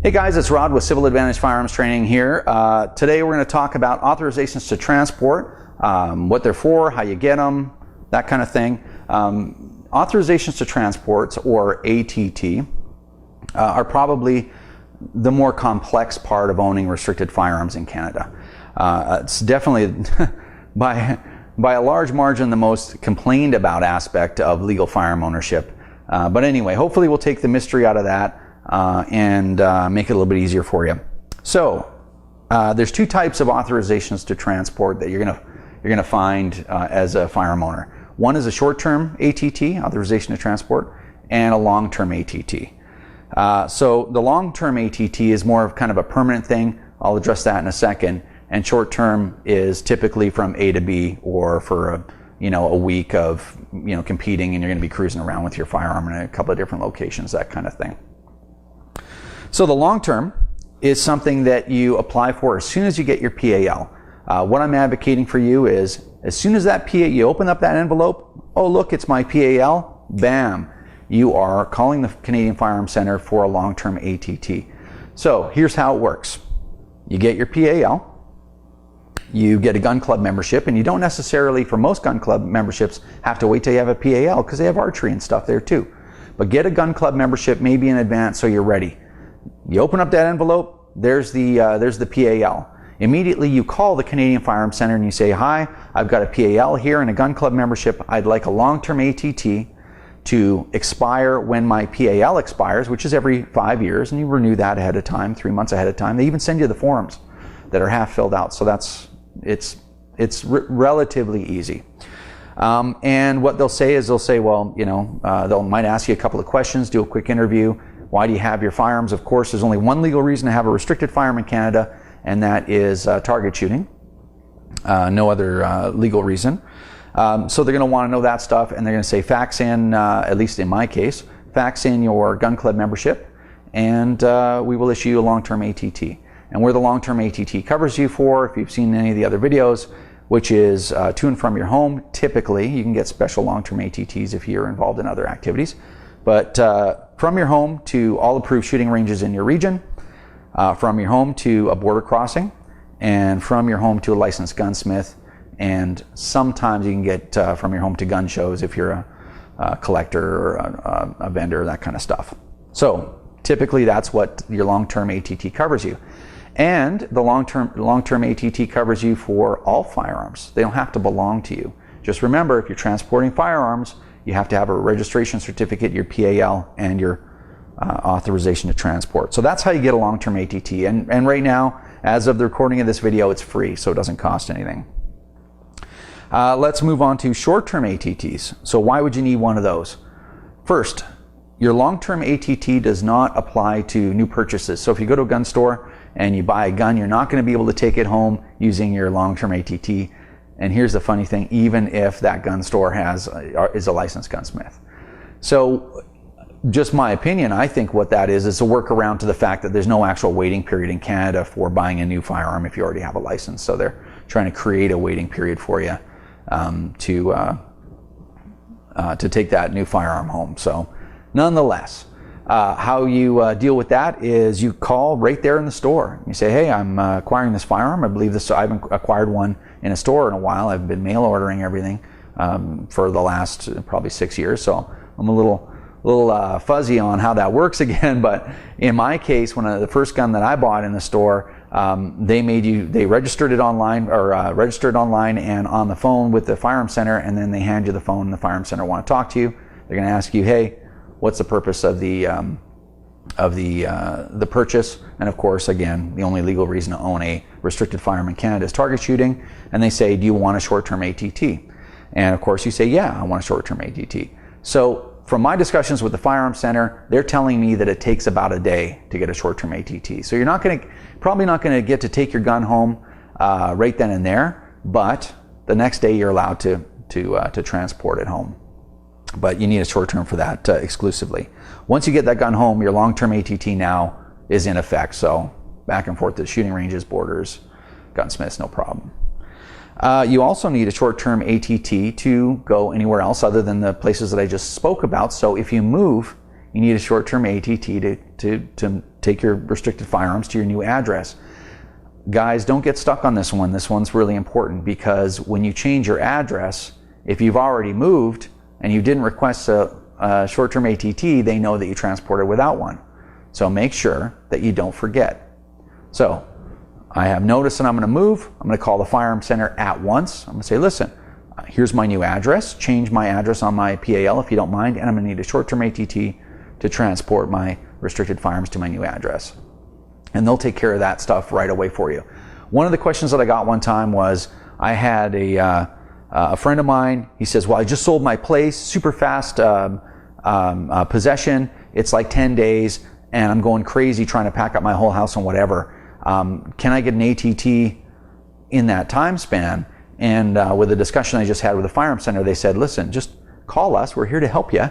Hey guys, it's Rod with Civil Advantage Firearms Training here. Today we're going to talk about authorizations to transport, what they're for, how you get them, that kind of thing. Authorizations to transports, or ATT, are probably the more complex part of owning restricted firearms in Canada. It's definitely, by a large margin, the most complained about aspect of legal firearm ownership. But anyway, hopefully we'll take the mystery out of that and make it a little bit easier for you. So there's two types of authorizations to transport that you're gonna find as a firearm owner. One is a short-term ATT, authorization to transport, and a long-term ATT. So the long-term ATT is more of kind of a permanent thing. I'll address that in a second. And short-term is typically from A to B, or for a week of competing, and you're going to be cruising around with your firearm in a couple of different locations, that kind of thing. So the long term is something that you apply for as soon as you get your PAL. What I'm advocating for you is, as soon as that PAL, you open up that envelope, oh look, it's my PAL, bam, you are calling the Canadian Firearm Center for a long-term ATT. So here's how it works. You get your PAL, you get a gun club membership, and you don't necessarily, for most gun club memberships, have to wait till you have a PAL, because they have archery and stuff there too. But get a gun club membership maybe in advance so you're ready. You open up that envelope, there's the PAL. Immediately you call the Canadian Firearm Center and you say, hi, I've got a PAL here and a gun club membership. I'd like a long-term ATT to expire when my PAL expires, which is every 5 years, and you renew that ahead of time, 3 months ahead of time. They even send you the forms that are half filled out, so it's relatively easy. And what they'll say is, well, they might ask you a couple of questions, do a quick interview. Why do you have your firearms? Of course, there's only one legal reason to have a restricted firearm in Canada, and that is target shooting. No other legal reason. So they're going to want to know that stuff, and they're going to say fax in, at least in my case, fax in your gun club membership, and we will issue you a long-term ATT. And where the long-term ATT covers you for, if you've seen any of the other videos, which is to and from your home. Typically, you can get special long-term ATTs if you're involved in other activities. But from your home to all approved shooting ranges in your region, from your home to a border crossing, and from your home to a licensed gunsmith, and sometimes you can get from your home to gun shows if you're a collector or a vendor, that kind of stuff. So typically that's what your long-term ATT covers you. And the long-term ATT covers you for all firearms. They don't have to belong to you. Just remember, if you're transporting firearms, you have to have a registration certificate, your PAL, and your authorization to transport. So that's how you get a long-term ATT. And right now, as of the recording of this video, it's free, so it doesn't cost anything. Let's move on to short-term ATTs. So why would you need one of those? First, your long-term ATT does not apply to new purchases. So if you go to a gun store and you buy a gun, you're not going to be able to take it home using your long-term ATT. And here's the funny thing, even if that gun store is a licensed gunsmith. So just my opinion, I think what that is a workaround to the fact that there's no actual waiting period in Canada for buying a new firearm if you already have a license. So they're trying to create a waiting period for you to take that new firearm home. So nonetheless, how you deal with that is you call right there in the store. You say, hey, I'm acquiring this firearm. I believe I haven't acquired one in a store in a while. I've been mail ordering everything for the last probably 6 years. So I'm a little fuzzy on how that works again. But in my case, when the first gun that I bought in the store, they registered it online, or registered online and on the phone with the Firearm Center, and then they hand you the phone and the Firearm Center want to talk to you. They're going to ask you, hey, what's the purpose of the purchase? And of course, again, the only legal reason to own a restricted firearm in Canada is target shooting. And they say, do you want a short-term ATT? And of course you say, yeah, I want a short-term ATT. So from my discussions with the Firearm Center, they're telling me that it takes about a day to get a short-term ATT. So you're probably not going to get to take your gun home right then and there, but the next day you're allowed to transport it home. But you need a short term for that exclusively. Once you get that gun home, your long-term ATT now is in effect. So back and forth to shooting ranges, borders, gunsmiths, no problem. You also need a short-term ATT to go anywhere else other than the places that I just spoke about. So if you move, you need a short-term ATT to take your restricted firearms to your new address. Guys, don't get stuck on this one. This one's really important, because when you change your address, if you've already moved and you didn't request a short-term ATT, they know that you transported without one. So make sure that you don't forget. So I have noticed that I'm going to move. I'm going to call the Firearm Center at once. I'm going to say, listen, here's my new address. Change my address on my PAL if you don't mind, and I'm going to need a short-term ATT to transport my restricted firearms to my new address. And they'll take care of that stuff right away for you. One of the questions that I got one time was, I had a friend of mine, he says, well, I just sold my place, super fast possession. It's like 10 days, and I'm going crazy trying to pack up my whole house and whatever. Can I get an ATT in that time span? And with the discussion I just had with the Firearm Center, they said, listen, just call us. We're here to help you.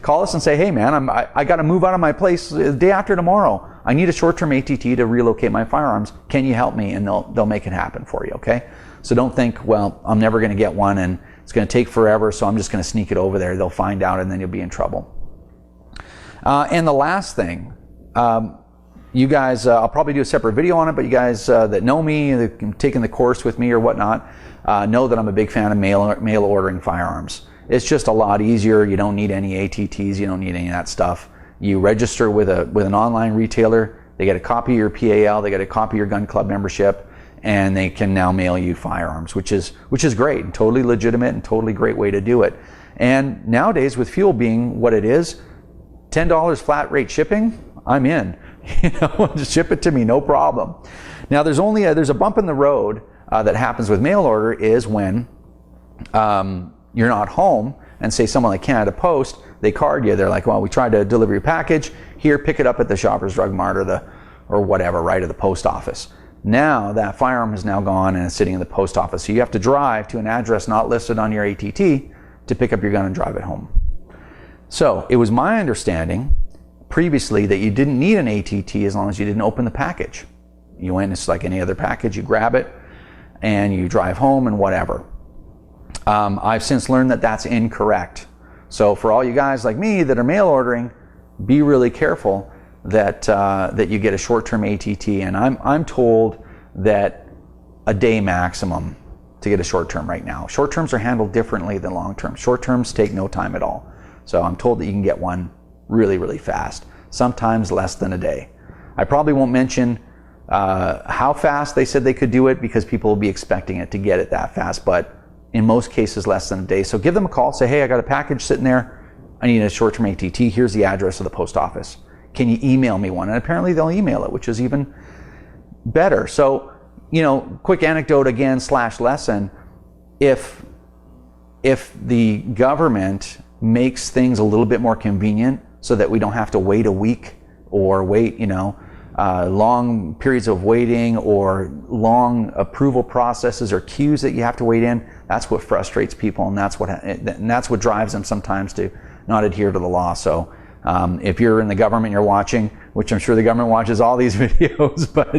Call us and say, hey man, I got to move out of my place the day after tomorrow. I need a short-term ATT to relocate my firearms. Can you help me? And they'll make it happen for you, okay? So don't think, well, I'm never going to get one and it's going to take forever, so I'm just going to sneak it over there. They'll find out and then you'll be in trouble. And the last thing, you guys, I'll probably do a separate video on it, but you guys that know me, that have taken the course with me or whatnot, know that I'm a big fan of mail ordering firearms. It's just a lot easier. You don't need any ATTs. You don't need any of that stuff. You register with an online retailer. They get a copy of your PAL. They get a copy of your gun club membership, and they can now mail you firearms, which is great and totally legitimate and totally great way to do it. And nowadays, with fuel being what it is, $10 flat rate shipping, I'm in. Just ship it to me, no problem. Now, there's a bump in the road that happens with mail order is when you're not home, and say someone like Canada Post, they card you. They're like, well, we tried to deliver your package. Here, pick it up at the Shoppers Drug Mart or whatever, right, or the post office. Now that firearm is now gone and it's sitting in the post office. So you have to drive to an address not listed on your ATT to pick up your gun and drive it home. So it was my understanding previously that you didn't need an ATT as long as you didn't open the package. You went, it's like any other package, you grab it and you drive home and whatever. I've since learned that that's incorrect. So for all you guys like me that are mail ordering, be really careful that you get a short-term ATT. And I'm told that a day maximum to get a short-term right now. Short-terms are handled differently than long-term. Short-terms take no time at all. So I'm told that you can get one really, really fast, sometimes less than a day. I probably won't mention how fast they said they could do it because people will be expecting it to get it that fast, but in most cases less than a day. So give them a call, say, hey, I got a package sitting there. I need a short-term ATT. Here's the address of the post office. Can you email me one? And apparently they'll email it, which is even better. So, quick anecdote again / lesson. If the government makes things a little bit more convenient so that we don't have to wait a week or wait, long periods of waiting or long approval processes or queues that you have to wait in, that's what frustrates people, and that's what drives them sometimes to not adhere to the law. So if you're in the government, you're watching, which I'm sure the government watches all these videos, but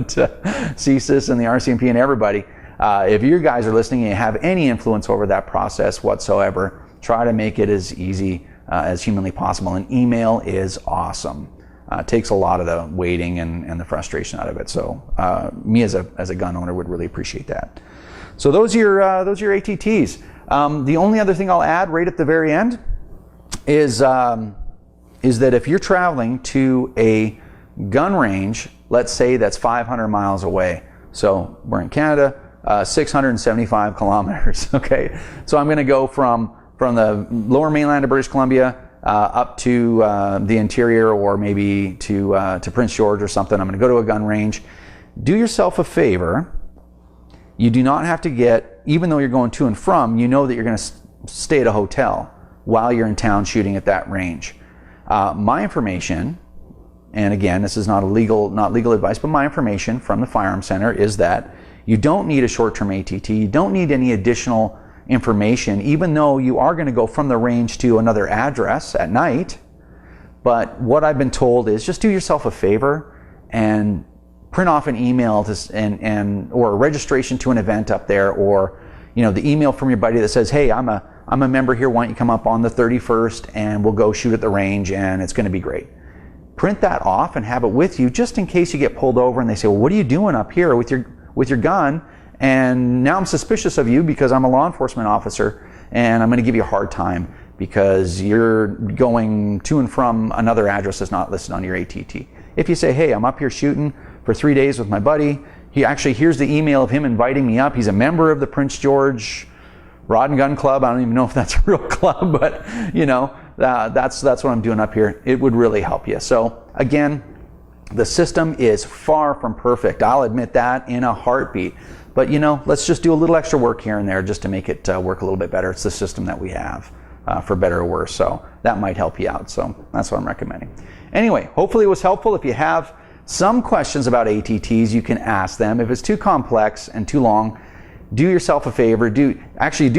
CSIS and the RCMP and everybody, if you guys are listening and you have any influence over that process whatsoever, try to make it as easy as humanly possible. An email is awesome. It takes a lot of the waiting and the frustration out of it. So me as a gun owner would really appreciate that. So those are your ATTs. The only other thing I'll add right at the very end is that if you're traveling to a gun range, let's say that's 500 miles away. So we're in Canada, 675 kilometers. Okay, so I'm going to go from the lower mainland of British Columbia up to the interior, or maybe to Prince George or something. I'm going to go to a gun range. Do yourself a favor. You do not have to get, even though you're going to and from, you know that you're going to stay at a hotel while you're in town shooting at that range. My information, and again, this is not legal advice, but my information from the Firearm Center is that you don't need a short-term ATT. You don't need any additional information, even though you are going to go from the range to another address at night. But what I've been told is just do yourself a favor and print off an email or a registration to an event up there, or the email from your buddy that says, hey, I'm a member here, why don't you come up on the 31st and we'll go shoot at the range and it's going to be great. print that off and have it with you just in case you get pulled over and they say, well, what are you doing up here with your gun? And now I'm suspicious of you because I'm a law enforcement officer and I'm going to give you a hard time because you're going to and from another address that's not listed on your ATT. If you say, hey, I'm up here shooting for 3 days with my buddy, here's the email of him inviting me up. He's a member of the Prince George Rod and Gun Club. I don't even know if that's a real club, but that's what I'm doing up here. It would really help you. So again, the system is far from perfect. I'll admit that in a heartbeat. But let's just do a little extra work here and there just to make it work a little bit better. It's the system that we have, for better or worse. So that might help you out. So that's what I'm recommending. Anyway, hopefully it was helpful. If you have some questions about ATTs, you can ask them. If it's too complex and too long, do yourself a favor. Do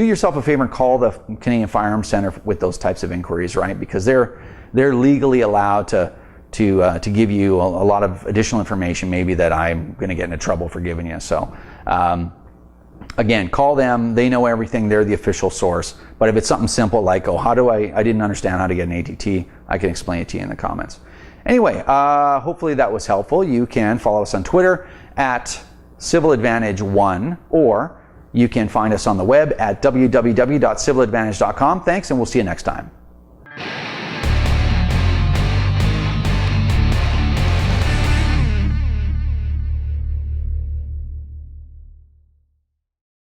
yourself a favor and call the Canadian Firearm Center with those types of inquiries, right? Because they're legally allowed to give you a lot of additional information, maybe that I'm going to get into trouble for giving you. So again, call them. They know everything. They're the official source. But if it's something simple like, oh, I didn't understand how to get an ATT, I can explain it to you in the comments. Anyway, hopefully that was helpful. You can follow us on Twitter at CivilAdvantage1, or you can find us on the web at www.civiladvantage.com. Thanks, and we'll see you next time.